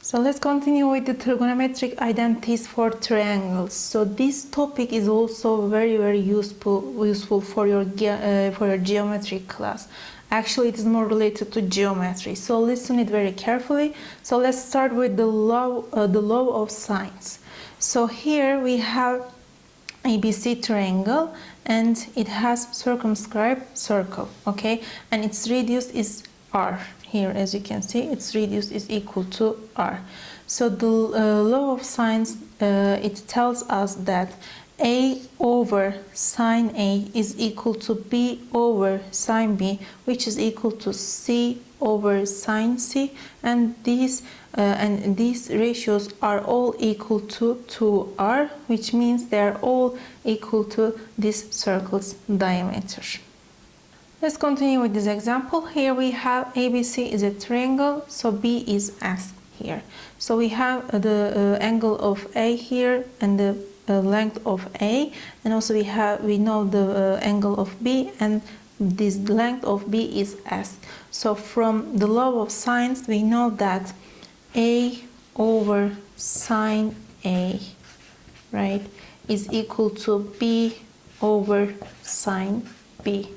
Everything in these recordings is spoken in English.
So let's continue with the trigonometric identities for triangles. So this topic is also very useful for your geometry class. Actually, it is more related to geometry. So listen it very carefully. So let's start with the law of sines. So here we have ABC triangle and it has circumscribed circle, okay, and its radius is r. Here, as you can see, its radius is equal to r. So the law of sines, it tells us that a over sine A is equal to b over sine B, which is equal to c over sine C, and these ratios are all equal to 2r, which means they are all equal to this circle's diameter. Let's continue with this example. Here we have ABC is a triangle, so B is asked here. So we have the angle of A here and the length of A, and also we know the angle of B, and this length of B is asked. So from the law of sines, we know that A over sine A, right, is equal to B over sine B.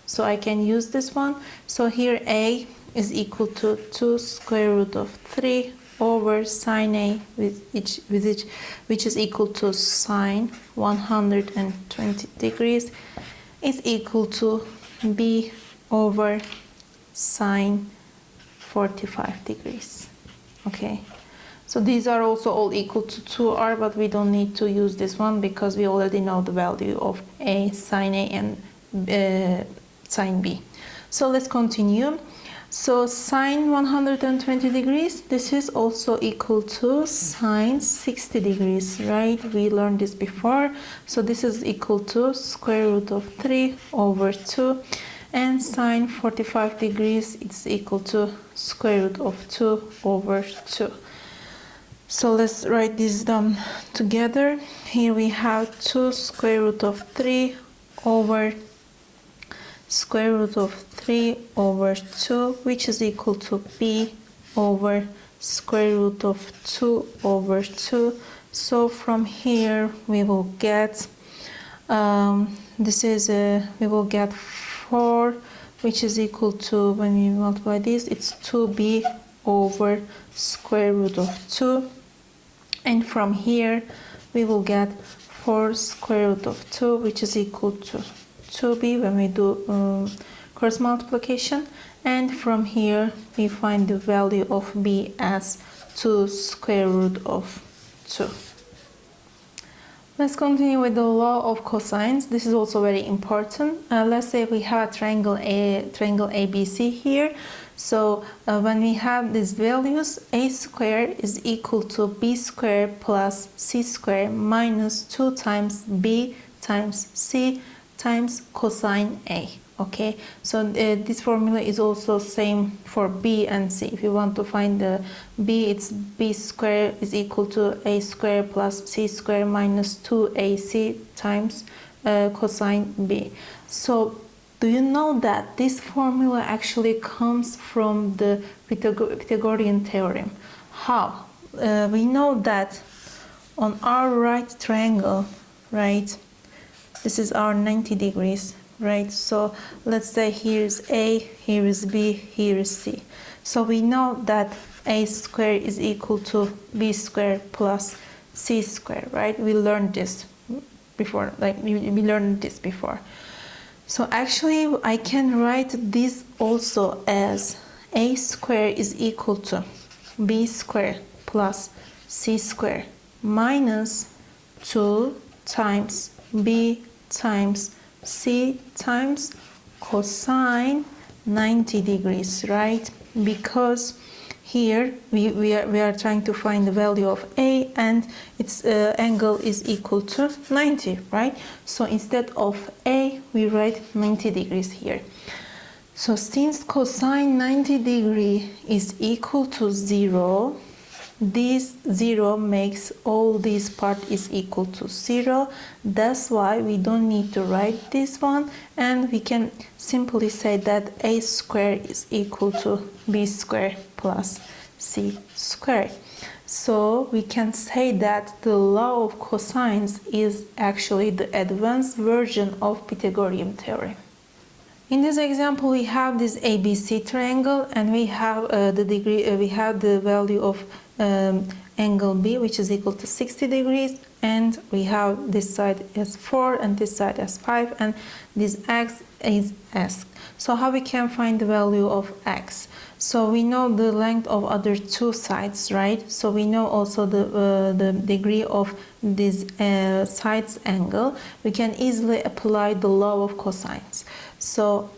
So I can use this one. So here A is equal to 2 square root of 3 over sine A, which is equal to sine 120 degrees, is equal to B over sine 45 degrees. Okay. So these are also all equal to 2r, but we don't need to use this one because we already know the value of A, sine A, and sine B. So let's continue. So sine 120 degrees, this is also equal to sine 60 degrees, right? We learned this before. So this is equal to square root of 3 over 2, and sine 45 degrees, it's equal to square root of 2 over 2. So let's write this down together. Here we have 2 square root of 3 over square root of 3 over 2, which is equal to B over square root of 2 over 2. So from here we will get we will get 4, which is equal to, when we multiply this, it's 2b over square root of 2, and from here we will get 4 square root of 2, which is equal to 2b when we do cross multiplication, and from here we find the value of b as 2 square root of 2. Let's continue with the law of cosines. This is also very important. Let's say we have a triangle ABC here. So when we have these values, a square is equal to b square plus c square minus 2 times b times c times cosine A. Okay, so this formula is also same for B and C. If you want to find the B, it's B square is equal to A square plus C square minus 2AC times cosine B. So do you know that this formula actually comes from the Pythagorean theorem? How? We know that on our right triangle, right, this is our 90 degrees, right? So let's say here is A, here is B, here is C. So we know that A square is equal to B square plus C square, right? We learned this before, like we learned this before. So actually I can write this also as A square is equal to B square plus C square minus 2 times B times C times cosine 90 degrees, right? Because here we are trying to find the value of A, and its angle is equal to 90, right? So instead of A, we write 90 degrees here. So since cosine 90 degree is equal to 0, this 0 makes all this part is equal to 0. That's why we don't need to write this one, and we can simply say that A square is equal to B square plus C square. So we can say that the law of cosines is actually the advanced version of Pythagorean theorem. In this example, we have this ABC triangle, and we have the value of angle B, which is equal to 60 degrees, and we have this side as 4 and this side as 5, and this x is s. So how we can find the value of x? So we know the length of other two sides, right? So we know also the degree of this side's angle. We can easily apply the law of cosines. So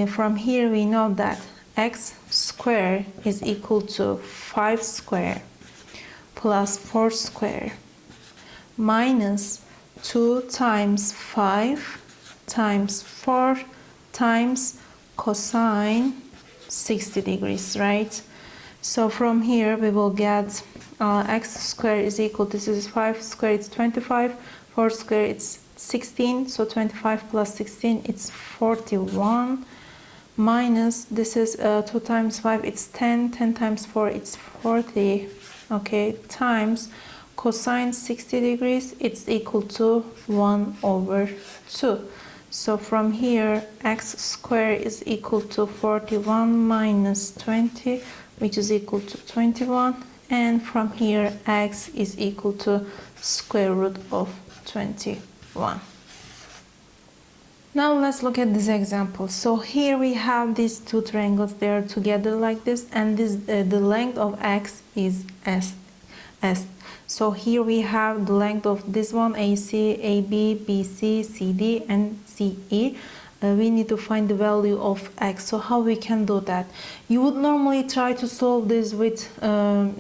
from here we know that x squared is equal to 5 squared plus 4 squared minus 2 times 5 times 4 times cosine 60 degrees, right? So from here we will get x squared is equal to, this is 5 squared, it's 25, 4 squared, it's 16, so 25 plus 16, it's 41, minus, this is 2 times 5, it's 10, 10 times 4, it's 40, okay, times cosine 60 degrees, it's equal to 1 over 2. So from here, x squared is equal to 41 minus 20, which is equal to 21. And from here, x is equal to square root of 21. Now let's look at this example. So here we have these two triangles, they are together like this, and this the length of x is s. So here we have the length of this one, AC, AB, BC, CD, and CE. We need to find the value of x. So how we can do that? You would normally try to solve this with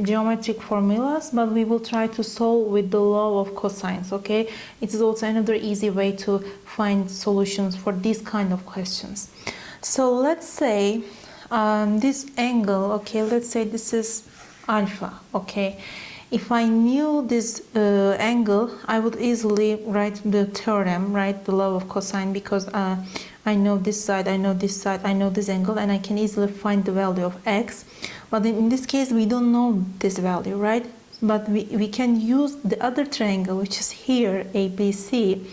geometric formulas, but we will try to solve with the law of cosines, okay? It is also another easy way to find solutions for these kind of questions. So let's say this angle, okay, let's say this is alpha, okay? If I knew this angle, I would easily write the theorem, right, the law of cosine, because I know this side, I know this side, I know this angle, and I can easily find the value of x. But in this case, we don't know this value, right? But we can use the other triangle, which is here, ABC,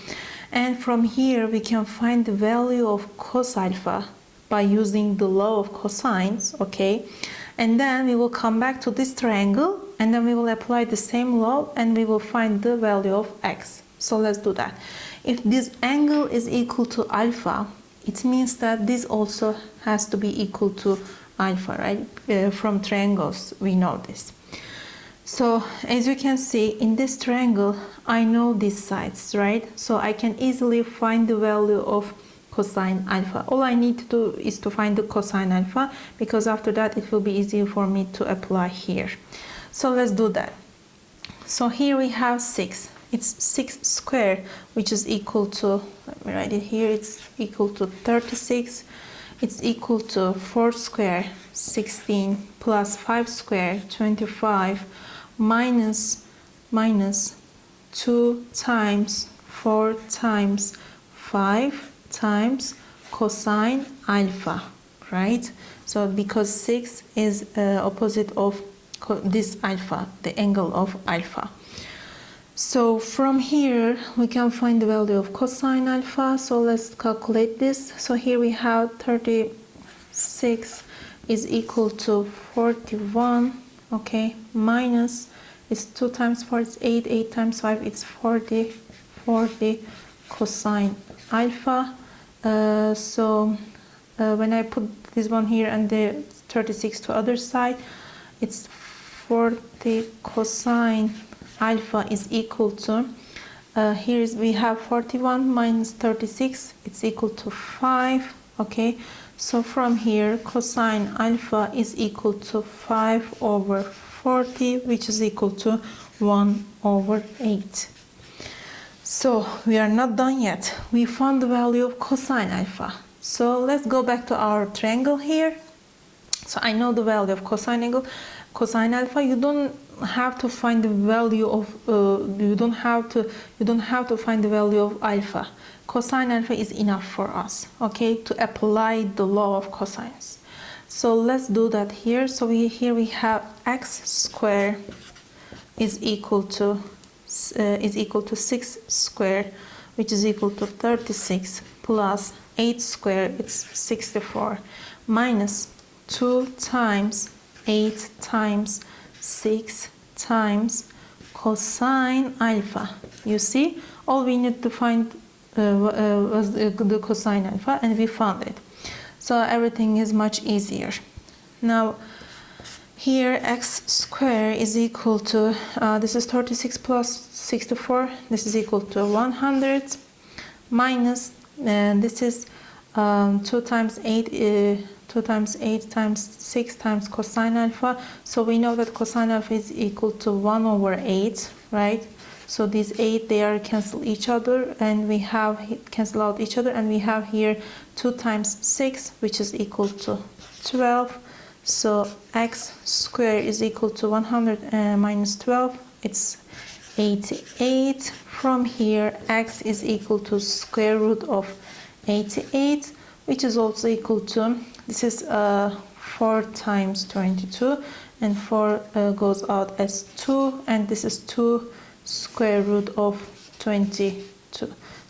and from here we can find the value of cos alpha by using the law of cosines, okay? And then we will come back to this triangle, and then we will apply the same law, and we will find the value of x. So let's do that. If this angle is equal to alpha, it means that this also has to be equal to alpha, right? From triangles, we know this. So as you can see, in this triangle, I know these sides, right? So I can easily find the value of cosine alpha. All I need to do is to find the cosine alpha, because after that it will be easier for me to apply here. So let's do that. So here we have 6. It's 6 squared, which is equal to, let me write it here, it's equal to 36. It's equal to 4 squared, 16, plus 5 squared, 25, minus 2 times 4 times 5 times cosine alpha, right? So because 6 is opposite of this alpha, the angle of alpha. So from here we can find the value of cosine alpha. So let's calculate this. So here we have 36 is equal to 41, okay, minus, it's 2 times 4, it's 8, 8 times 5, it's 40 cosine alpha. When I put this one here and the 36 to other side, it's 40 cosine alpha is equal to, we have 41 minus 36, it's equal to 5, okay? So from here, cosine alpha is equal to 5 over 40, which is equal to 1 over 8. So we are not done yet. We found the value of cosine alpha. So let's go back to our triangle here. So I know the value of cosine alpha. You don't have to find the value of you don't have to find the value of alpha. Cosine alpha is enough for us, okay, to apply the law of cosines. So let's do that here. So here we have x squared is equal to 6 squared, which is equal to 36, plus 8 squared, it's 64, minus 2 times 8 times 6 times cosine alpha. You see, all we need to find was the cosine alpha, and we found it. So everything is much easier. Now here x squared is equal to, this is 36 plus 64, this is equal to 100, minus, this is 2 times 8 times 6 times cosine alpha. So we know that cosine alpha is equal to 1 over 8, right? So these 8, they are cancel each other, and we have cancel out each other, and we have here 2 times 6, which is equal to 12. So x squared is equal to 100 minus 12, it's 88. From here, x is equal to square root of 88, which is also equal to, this is 4 times 22, and 4 goes out as 2, and this is 2 square root of 22.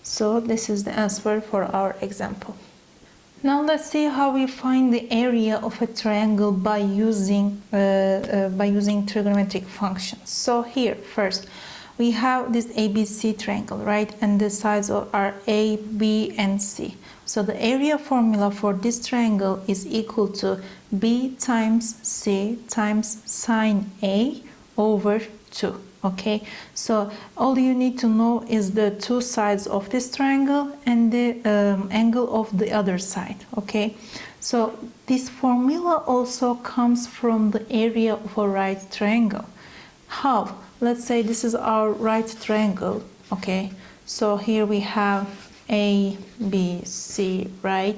So this is the answer for our example. Now let's see how we find the area of a triangle by using trigonometric functions. So here first we have this ABC triangle, right? And the sides are A, B, and C. So the area formula for this triangle is equal to B times C times sine A over 2. Okay, so all you need to know is the two sides of this triangle and the angle of the other side. Okay, so this formula also comes from the area of a right triangle. How? Let's say this is our right triangle. Okay, so here we have A, B, C, right?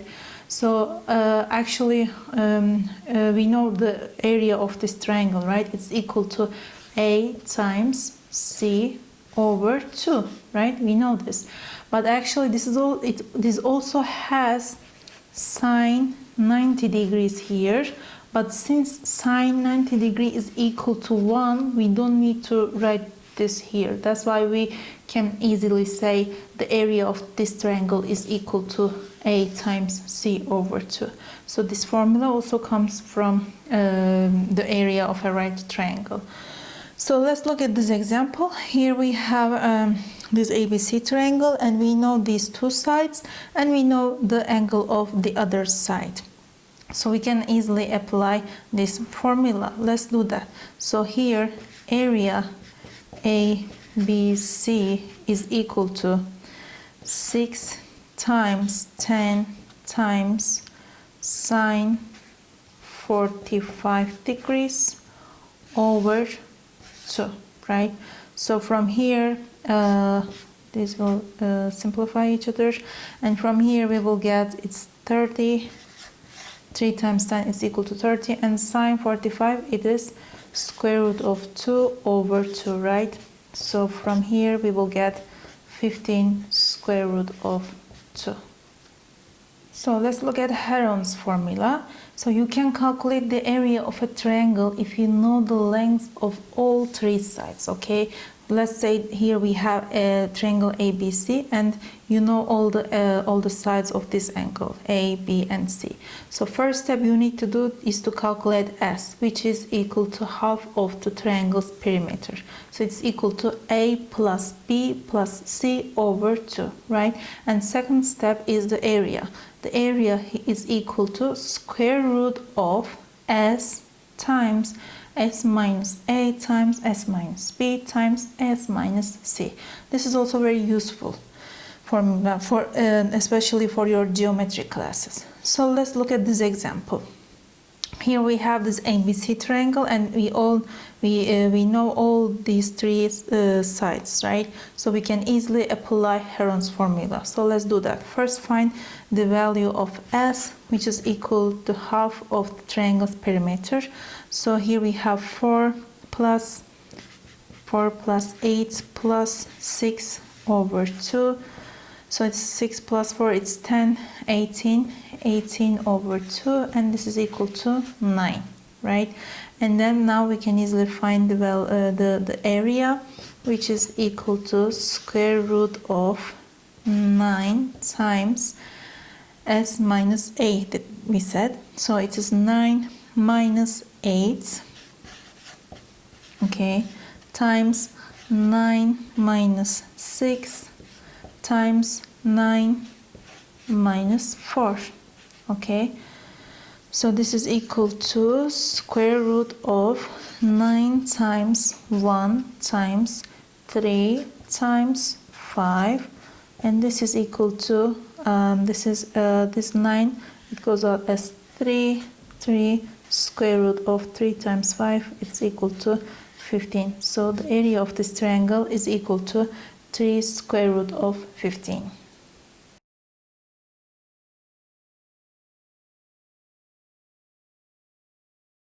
So actually we know the area of this triangle, right? It's equal to A times C over 2, right? We know this. But actually this also has sine 90 degrees here. But since sine 90 degrees is equal to 1, we don't need to write this here. That's why we can easily say the area of this triangle is equal to A times C over 2. So this formula also comes from the area of a right triangle. So let's look at this example. Here we have this ABC triangle, and we know these two sides, and we know the angle of the other side. So we can easily apply this formula. Let's do that. So here area ABC is equal to 6 times 10 times sine 45 degrees over 2, right? So from here these will simplify each other, and from here we will get it's 30. 3 times 10 is equal to 30, and sine 45, it is square root of 2 over 2, right? So from here we will get 15 square root of 2. So let's look at Heron's formula. So you can calculate the area of a triangle if you know the length of all three sides, okay? Let's say here we have a triangle ABC, and you know all the sides of this angle, A, B, and C. So first step you need to do is to calculate S, which is equal to half of the triangle's perimeter. So it's equal to A plus B plus C over 2, right? And second step is the area. The area is equal to square root of S times S minus A times S minus B times S minus C. This is also very useful formula especially for your geometry classes. So let's look at this example. Here we have this ABC triangle, and we know all these three sides, right? So we can easily apply Heron's formula. So let's do that. First, find the value of S, which is equal to half of the triangle's perimeter. So here we have 4 plus 8 plus 6 over 2. So it's 6 plus 4, it's 10, 18 over 2, and this is equal to 9, right? And then now we can easily find the area, which is equal to square root of 9 times s minus 8 that we said. So it is 9 minus 8, okay, times 9 minus 6 times 9 minus 4, okay. So this is equal to square root of 9 times 1 times 3 times 5, and this is equal to this 9, it goes out as 3 square root of 3 times 5, it's equal to 15. So the area of this triangle is equal to 3 square root of 15.